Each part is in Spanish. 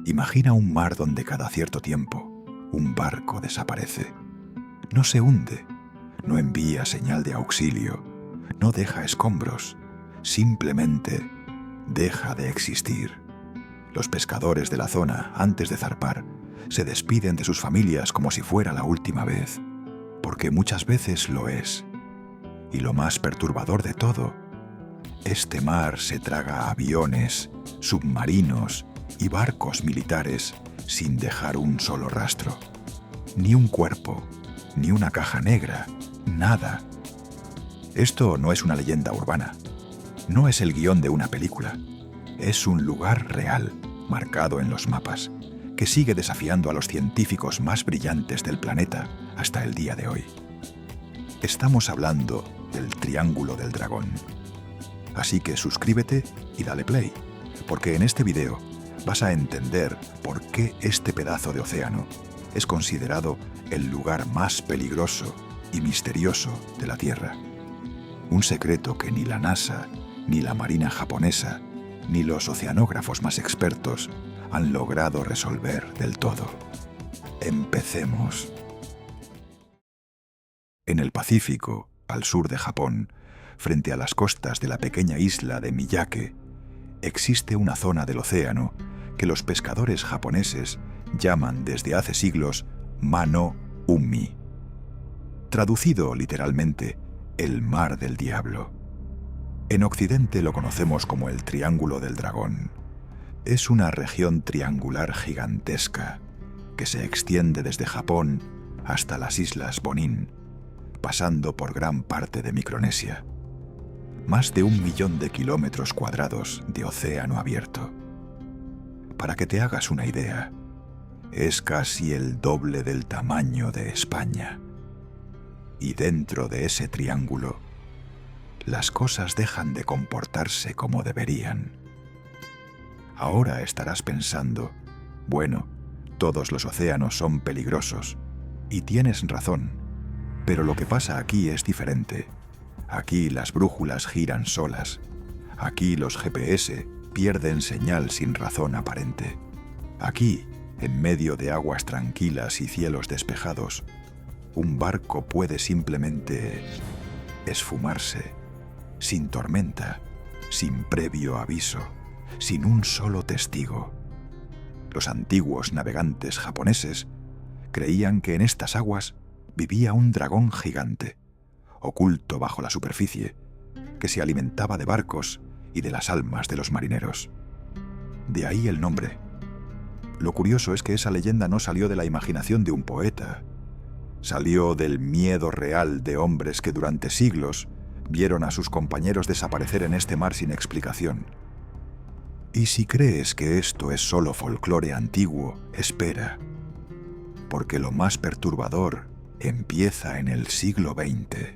Imagina un mar donde cada cierto tiempo un barco desaparece. No se hunde, no envía señal de auxilio, no deja escombros, simplemente deja de existir. Los pescadores de la zona, antes de zarpar, se despiden de sus familias como si fuera la última vez, porque muchas veces lo es. Y lo más perturbador de todo, este mar se traga aviones, submarinos y barcos militares sin dejar un solo rastro. Ni un cuerpo, ni una caja negra, nada. Esto no es una leyenda urbana, no es el guión de una película, es un lugar real, marcado en los mapas, que sigue desafiando a los científicos más brillantes del planeta hasta el día de hoy. Estamos hablando del Triángulo del Dragón. Así que suscríbete y dale play, porque en este video vas a entender por qué este pedazo de océano es considerado el lugar más peligroso y misterioso de la Tierra. Un secreto que ni la NASA, ni la Marina japonesa, ni los oceanógrafos más expertos han logrado resolver del todo. Empecemos. En el Pacífico, al sur de Japón, frente a las costas de la pequeña isla de Miyake, existe una zona del océano que los pescadores japoneses llaman desde hace siglos Ma-no Umi. Traducido literalmente, el Mar del Diablo. En Occidente lo conocemos como el Triángulo del Dragón. Es una región triangular gigantesca que se extiende desde Japón hasta las islas Bonin, pasando por gran parte de Micronesia. Más de 1 millón de kilómetros cuadrados de océano abierto. Para que te hagas una idea, es casi el doble del tamaño de España. Y dentro de ese triángulo, las cosas dejan de comportarse como deberían. Ahora estarás pensando, bueno, todos los océanos son peligrosos, y tienes razón, pero lo que pasa aquí es diferente. Aquí las brújulas giran solas. Aquí los GPS pierden señal sin razón aparente. Aquí, en medio de aguas tranquilas y cielos despejados, un barco puede simplemente esfumarse, sin tormenta, sin previo aviso, sin un solo testigo. Los antiguos navegantes japoneses creían que en estas aguas vivía un dragón gigante, oculto bajo la superficie, que se alimentaba de barcos y de las almas de los marineros. De ahí el nombre. Lo curioso es que esa leyenda no salió de la imaginación de un poeta. Salió del miedo real de hombres que durante siglos vieron a sus compañeros desaparecer en este mar sin explicación. Y si crees que esto es solo folclore antiguo, espera, porque lo más perturbador empieza en el siglo XX.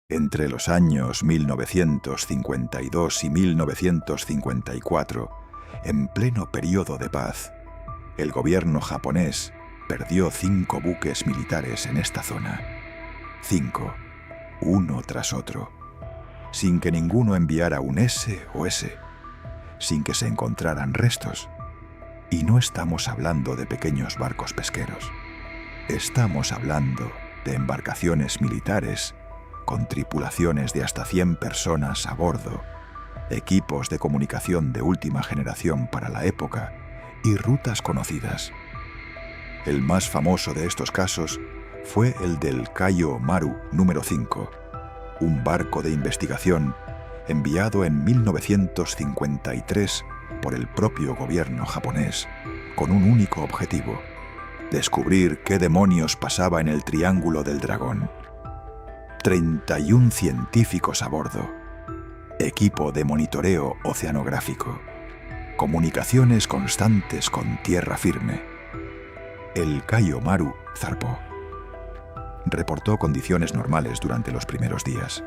Entre los años 1952 y 1954, en pleno periodo de paz, el gobierno japonés perdió 5 buques militares en esta zona. 5, uno tras otro, sin que ninguno enviara un SOS, sin que se encontraran restos. Y no estamos hablando de pequeños barcos pesqueros. Estamos hablando de embarcaciones militares con tripulaciones de hasta 100 personas a bordo, equipos de comunicación de última generación para la época y rutas conocidas. El más famoso de estos casos fue el del Kayo Maru número 5, un barco de investigación enviado en 1953 por el propio gobierno japonés, con un único objetivo: descubrir qué demonios pasaba en el Triángulo del Dragón. 31 científicos a bordo, equipo de monitoreo oceanográfico, comunicaciones constantes con tierra firme. El Kayo Maru zarpó. Reportó condiciones normales durante los primeros días,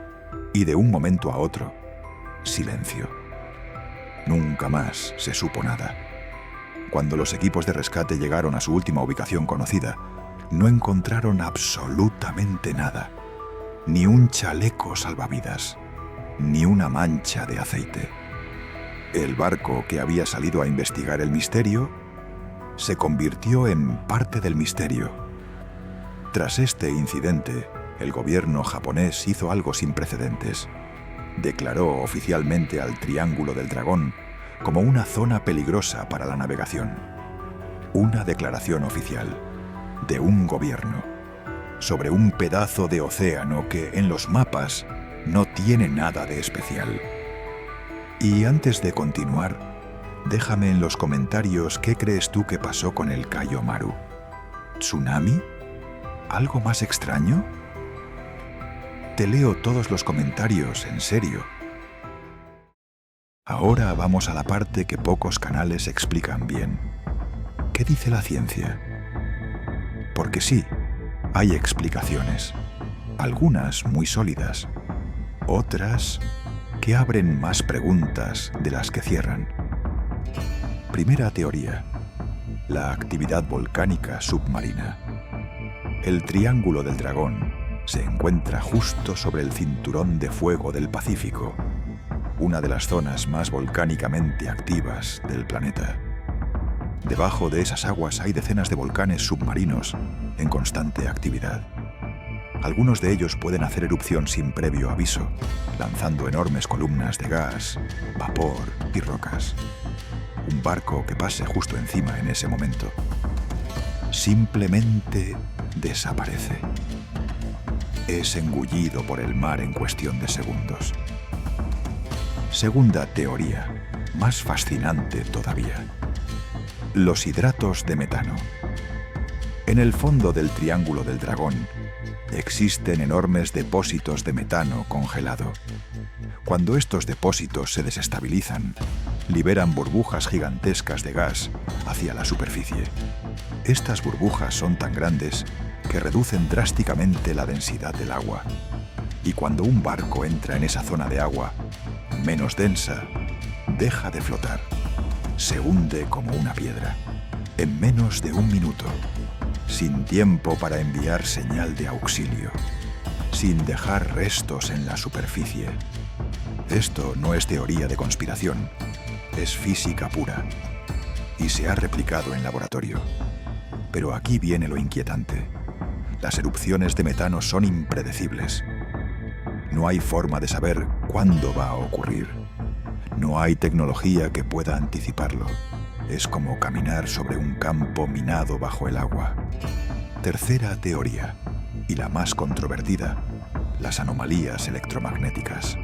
y de un momento a otro, silencio. Nunca más se supo nada. Cuando los equipos de rescate llegaron a su última ubicación conocida, no encontraron absolutamente nada. Ni un chaleco salvavidas, ni una mancha de aceite. El barco que había salido a investigar el misterio se convirtió en parte del misterio. Tras este incidente, el gobierno japonés hizo algo sin precedentes. Declaró oficialmente al Triángulo del Dragón como una zona peligrosa para la navegación. Una declaración oficial de un gobierno sobre un pedazo de océano que en los mapas no tiene nada de especial. Y antes de continuar, déjame en los comentarios qué crees tú que pasó con el Cayo Maru. ¿Tsunami? ¿Algo más extraño? Te leo todos los comentarios, en serio. Ahora vamos a la parte que pocos canales explican bien. ¿Qué dice la ciencia? Porque sí, hay explicaciones. Algunas muy sólidas. Otras que abren más preguntas de las que cierran. Primera teoría. La actividad volcánica submarina. El Triángulo del Dragón se encuentra justo sobre el cinturón de fuego del Pacífico, una de las zonas más volcánicamente activas del planeta. Debajo de esas aguas hay decenas de volcanes submarinos en constante actividad. Algunos de ellos pueden hacer erupción sin previo aviso, lanzando enormes columnas de gas, vapor y rocas. Un barco que pase justo encima en ese momento simplemente desaparece. Es engullido por el mar en cuestión de segundos. Segunda teoría, más fascinante todavía. Los hidratos de metano. En el fondo del Triángulo del Dragón existen enormes depósitos de metano congelado. Cuando estos depósitos se desestabilizan, liberan burbujas gigantescas de gas hacia la superficie. Estas burbujas son tan grandes que reducen drásticamente la densidad del agua. Y cuando un barco entra en esa zona de agua menos densa, deja de flotar. Se hunde como una piedra, en menos de un minuto, sin tiempo para enviar señal de auxilio, sin dejar restos en la superficie. Esto no es teoría de conspiración, es física pura, y se ha replicado en laboratorio. Pero aquí viene lo inquietante. Las erupciones de metano son impredecibles. No hay forma de saber cuándo va a ocurrir. No hay tecnología que pueda anticiparlo. Es como caminar sobre un campo minado bajo el agua. Tercera teoría, y la más controvertida, las anomalías electromagnéticas.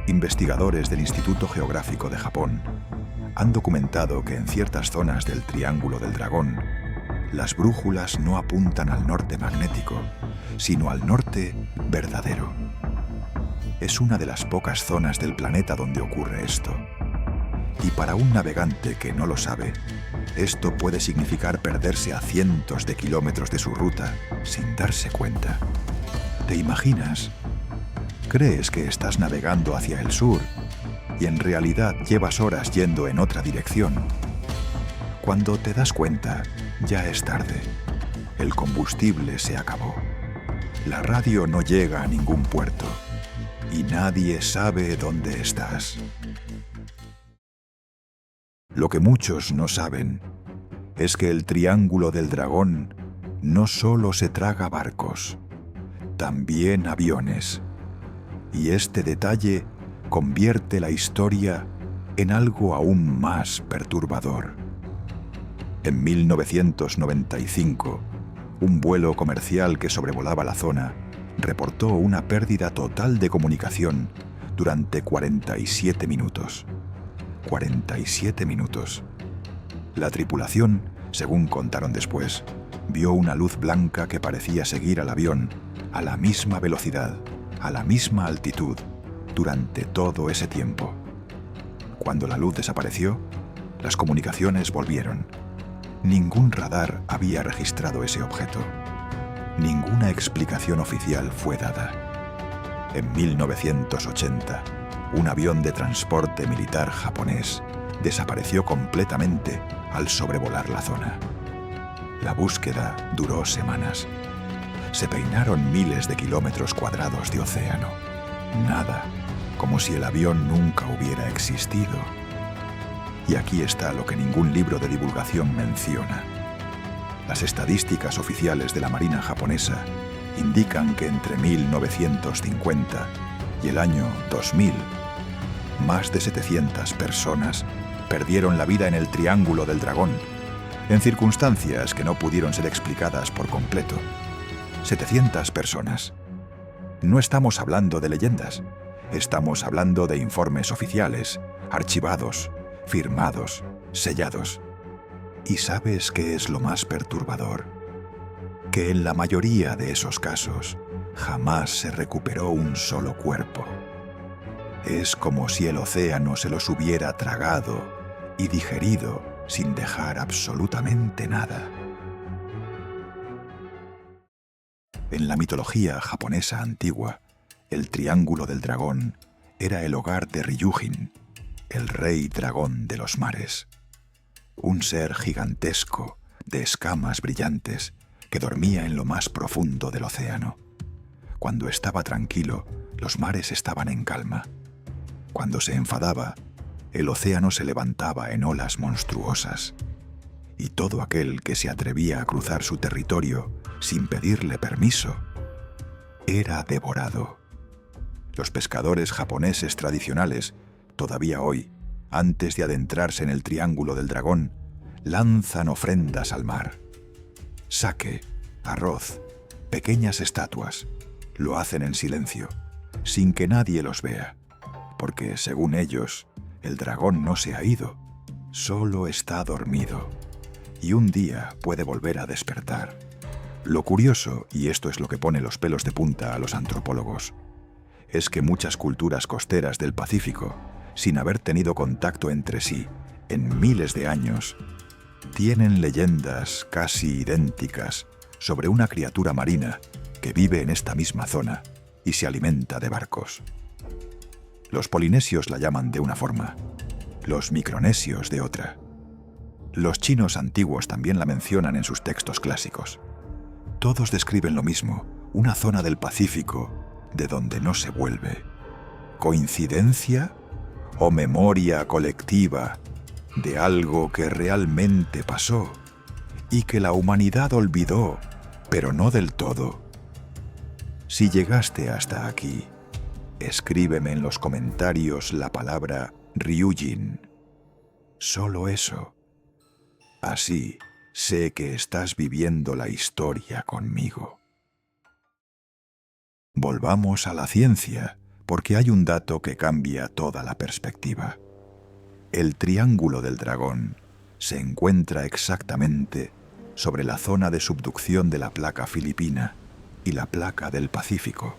Investigadores del Instituto Geográfico de Japón han documentado que en ciertas zonas del Triángulo del Dragón, las brújulas no apuntan al norte magnético, sino al norte verdadero. Es una de las pocas zonas del planeta donde ocurre esto. Y para un navegante que no lo sabe, esto puede significar perderse a cientos de kilómetros de su ruta sin darse cuenta. ¿Te imaginas? Crees que estás navegando hacia el sur y en realidad llevas horas yendo en otra dirección. Cuando te das cuenta, ya es tarde. El combustible se acabó. La radio no llega a ningún puerto y nadie sabe dónde estás. Lo que muchos no saben es que el Triángulo del Dragón no solo se traga barcos, también aviones. Y este detalle convierte la historia en algo aún más perturbador. En 1995, un vuelo comercial que sobrevolaba la zona reportó una pérdida total de comunicación durante 47 minutos. 47 minutos. La tripulación, según contaron después, vio una luz blanca que parecía seguir al avión a la misma velocidad, a la misma altitud, durante todo ese tiempo. Cuando la luz desapareció, las comunicaciones volvieron. Ningún radar había registrado ese objeto. Ninguna explicación oficial fue dada. En 1980, un avión de transporte militar japonés desapareció completamente al sobrevolar la zona. La búsqueda duró semanas. Se peinaron miles de kilómetros cuadrados de océano. Nada, como si el avión nunca hubiera existido. Y aquí está lo que ningún libro de divulgación menciona. Las estadísticas oficiales de la Marina japonesa indican que entre 1950 y el año 2000, más de 700 personas perdieron la vida en el Triángulo del Dragón, en circunstancias que no pudieron ser explicadas por completo. 700 personas. No estamos hablando de leyendas, estamos hablando de informes oficiales, archivados, firmados, sellados. ¿Y sabes qué es lo más perturbador? Que en la mayoría de esos casos jamás se recuperó un solo cuerpo. Es como si el océano se los hubiera tragado y digerido sin dejar absolutamente nada. En la mitología japonesa antigua, el Triángulo del Dragón era el hogar de Ryujin, el rey dragón de los mares. Un ser gigantesco, de escamas brillantes, que dormía en lo más profundo del océano. Cuando estaba tranquilo, los mares estaban en calma. Cuando se enfadaba, el océano se levantaba en olas monstruosas. Y todo aquel que se atrevía a cruzar su territorio sin pedirle permiso, era devorado. Los pescadores japoneses tradicionales, todavía hoy, antes de adentrarse en el Triángulo del Dragón, lanzan ofrendas al mar. Sake, arroz, pequeñas estatuas, lo hacen en silencio, sin que nadie los vea, porque, según ellos, el dragón no se ha ido, solo está dormido, y un día puede volver a despertar. Lo curioso, y esto es lo que pone los pelos de punta a los antropólogos, es que muchas culturas costeras del Pacífico, sin haber tenido contacto entre sí en miles de años, tienen leyendas casi idénticas sobre una criatura marina que vive en esta misma zona y se alimenta de barcos. Los polinesios la llaman de una forma, los micronesios de otra. Los chinos antiguos también la mencionan en sus textos clásicos. Todos describen lo mismo, una zona del Pacífico de donde no se vuelve. ¿Coincidencia o memoria colectiva de algo que realmente pasó y que la humanidad olvidó, pero no del todo? Si llegaste hasta aquí, escríbeme en los comentarios la palabra Ryujin. Solo eso. Así sé que estás viviendo la historia conmigo. Volvamos a la ciencia, porque hay un dato que cambia toda la perspectiva. El Triángulo del Dragón se encuentra exactamente sobre la zona de subducción de la placa filipina y la placa del Pacífico.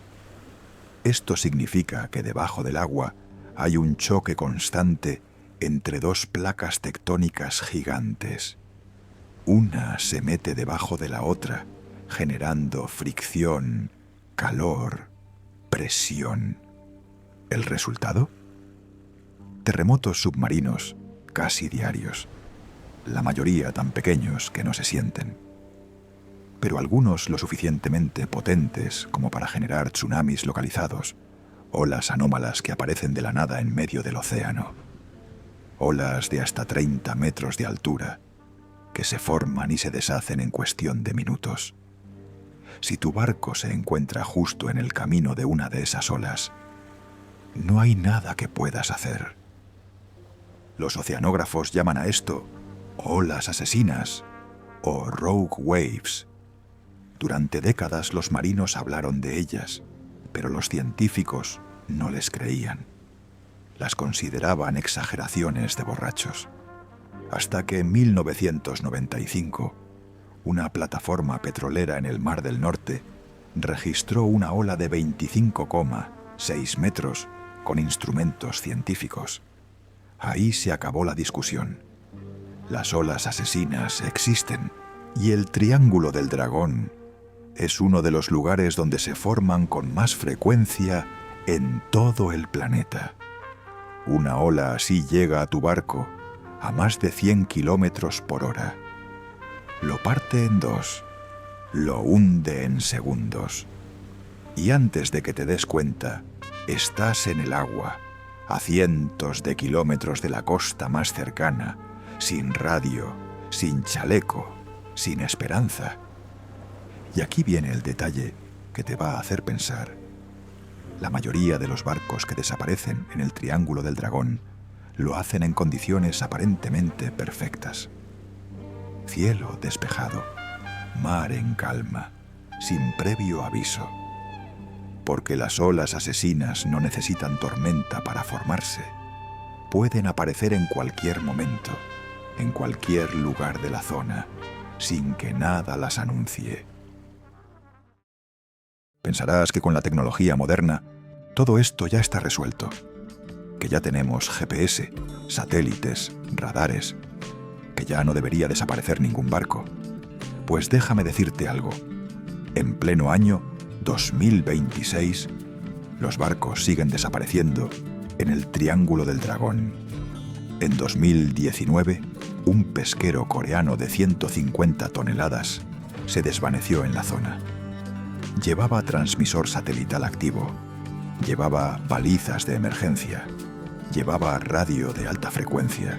Esto significa que debajo del agua hay un choque constante entre dos placas tectónicas gigantes. Una se mete debajo de la otra, generando fricción, calor, presión. ¿El resultado? Terremotos submarinos casi diarios, la mayoría tan pequeños que no se sienten, pero algunos lo suficientemente potentes como para generar tsunamis localizados, olas anómalas que aparecen de la nada en medio del océano, olas de hasta 30 metros de altura, que se forman y se deshacen en cuestión de minutos. Si tu barco se encuentra justo en el camino de una de esas olas, no hay nada que puedas hacer. Los oceanógrafos llaman a esto olas asesinas o rogue waves. Durante décadas los marinos hablaron de ellas, pero los científicos no les creían. Las consideraban exageraciones de borrachos. Hasta que en 1995, una plataforma petrolera en el Mar del Norte registró una ola de 25,6 metros con instrumentos científicos. Ahí se acabó la discusión. Las olas asesinas existen y el Triángulo del Dragón es uno de los lugares donde se forman con más frecuencia en todo el planeta. Una ola así llega a tu barco a más de 100 kilómetros por hora. Lo parte en dos, lo hunde en segundos. Y antes de que te des cuenta, Estás en el agua, a cientos de kilómetros de la costa más cercana, sin radio, sin chaleco, sin esperanza. Y aquí viene el detalle que te va a hacer pensar. La mayoría de los barcos que desaparecen en el Triángulo del Dragón lo hacen en condiciones aparentemente perfectas. Cielo despejado, mar en calma, sin previo aviso. Porque las olas asesinas no necesitan tormenta para formarse. Pueden aparecer en cualquier momento, en cualquier lugar de la zona, sin que nada las anuncie. Pensarás que con la tecnología moderna todo esto ya está resuelto, que ya tenemos GPS, satélites, radares, que ya no debería desaparecer ningún barco. Pues déjame decirte algo. En pleno año 2026, los barcos siguen desapareciendo en el Triángulo del Dragón. En 2019, un pesquero coreano de 150 toneladas se desvaneció en la zona. Llevaba transmisor satelital activo, llevaba balizas de emergencia, llevaba radio de alta frecuencia.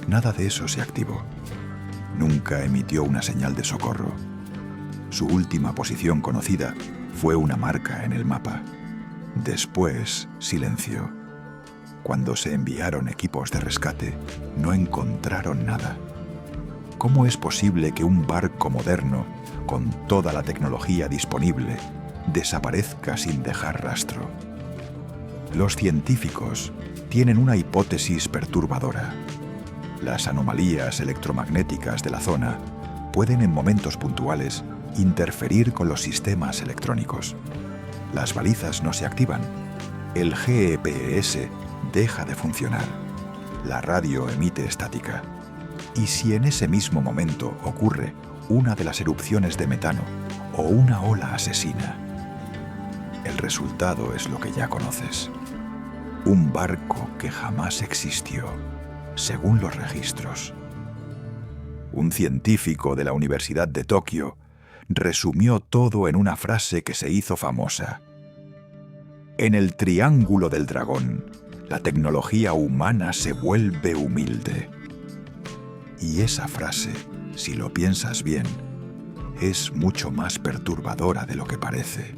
Nada de eso se activó. Nunca emitió una señal de socorro. Su última posición conocida fue una marca en el mapa. Después, silencio. Cuando se enviaron equipos de rescate, no encontraron nada. ¿Cómo es posible que un barco moderno, con toda la tecnología disponible, desaparezca sin dejar rastro? Los científicos tienen una hipótesis perturbadora. Las anomalías electromagnéticas de la zona pueden en momentos puntuales interferir con los sistemas electrónicos. Las balizas no se activan. El GPS deja de funcionar. La radio emite estática. Y si en ese mismo momento ocurre una de las erupciones de metano o una ola asesina, el resultado es lo que ya conoces. Un barco que jamás existió, según los registros. Un científico de la Universidad de Tokio resumió todo en una frase que se hizo famosa. En el Triángulo del Dragón, la tecnología humana se vuelve humilde. Y esa frase, si lo piensas bien, es mucho más perturbadora de lo que parece.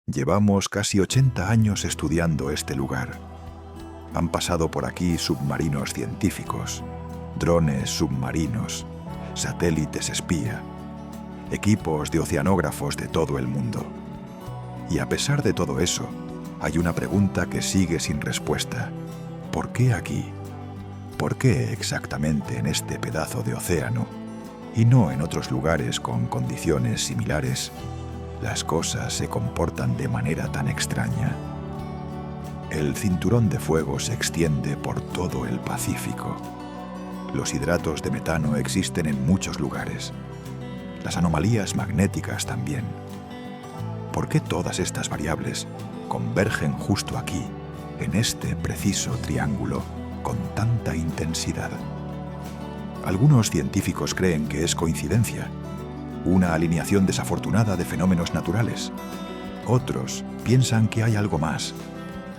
Llevamos casi 80 años estudiando este lugar. Han pasado por aquí submarinos científicos, drones submarinos, satélites espía, equipos de oceanógrafos de todo el mundo. Y a pesar de todo eso, hay una pregunta que sigue sin respuesta. ¿Por qué aquí? ¿Por qué exactamente en este pedazo de océano y no en otros lugares con condiciones similares las cosas se comportan de manera tan extraña? El cinturón de fuego se extiende por todo el Pacífico. Los hidratos de metano existen en muchos lugares. Las anomalías magnéticas también. ¿Por qué todas estas variables convergen justo aquí, en este preciso triángulo, con tanta intensidad? Algunos científicos creen que es coincidencia, una alineación desafortunada de fenómenos naturales. Otros piensan que hay algo más,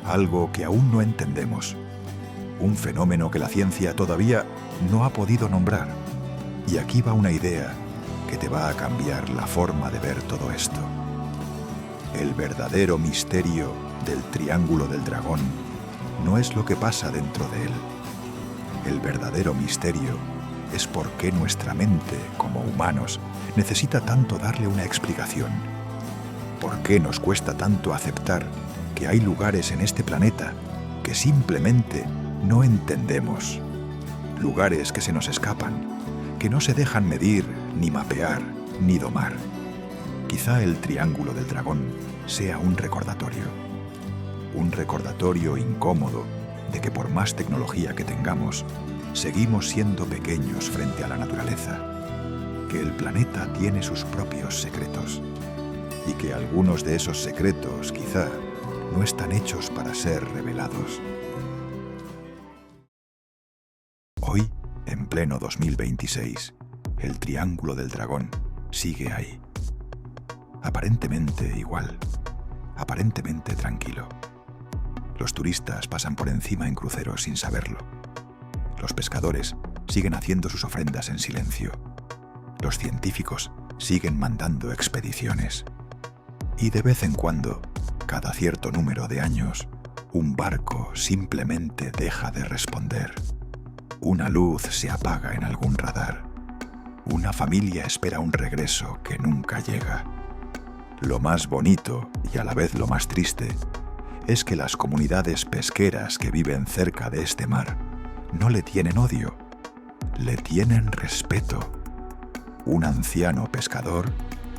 algo que aún no entendemos, un fenómeno que la ciencia todavía no ha podido nombrar. Y aquí va una idea que te va a cambiar la forma de ver todo esto. El verdadero misterio del Triángulo del Dragón no es lo que pasa dentro de él. El verdadero misterio es por qué nuestra mente, como humanos, necesita tanto darle una explicación. ¿Por qué nos cuesta tanto aceptar que hay lugares en este planeta que simplemente no entendemos? Lugares que se nos escapan, que no se dejan medir, ni mapear, ni domar. Quizá el Triángulo del Dragón sea un recordatorio incómodo de que por más tecnología que tengamos, seguimos siendo pequeños frente a la naturaleza, que el planeta tiene sus propios secretos y que algunos de esos secretos quizá no están hechos para ser revelados. Hoy, en pleno 2026, el Triángulo del Dragón sigue ahí. Aparentemente igual, aparentemente tranquilo. Los turistas pasan por encima en cruceros sin saberlo. Los pescadores siguen haciendo sus ofrendas en silencio. Los científicos siguen mandando expediciones. Y de vez en cuando, cada cierto número de años, un barco simplemente deja de responder. Una luz se apaga en algún radar. Una familia espera un regreso que nunca llega. Lo más bonito, y a la vez lo más triste, es que las comunidades pesqueras que viven cerca de este mar no le tienen odio, le tienen respeto. Un anciano pescador,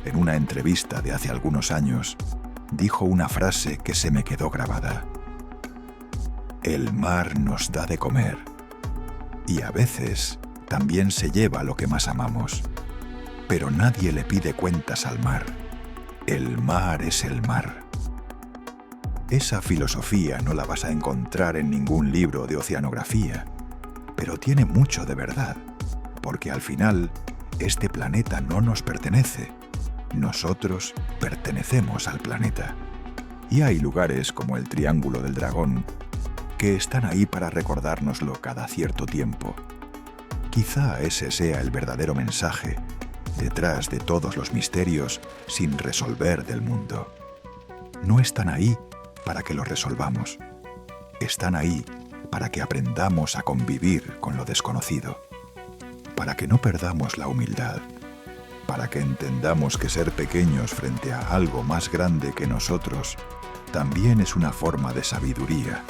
en una entrevista de hace algunos años, dijo una frase que se me quedó grabada. El mar nos da de comer, y a veces también se lleva lo que más amamos, pero nadie le pide cuentas al mar. El mar es el mar. Esa filosofía no la vas a encontrar en ningún libro de oceanografía, pero tiene mucho de verdad, porque al final este planeta no nos pertenece. Nosotros pertenecemos al planeta. Y hay lugares como el Triángulo del Dragón que están ahí para recordárnoslo cada cierto tiempo. Quizá ese sea el verdadero mensaje detrás de todos los misterios sin resolver del mundo. No están ahí para que los resolvamos. Están ahí para que aprendamos a convivir con lo desconocido, para que no perdamos la humildad, para que entendamos que ser pequeños frente a algo más grande que nosotros también es una forma de sabiduría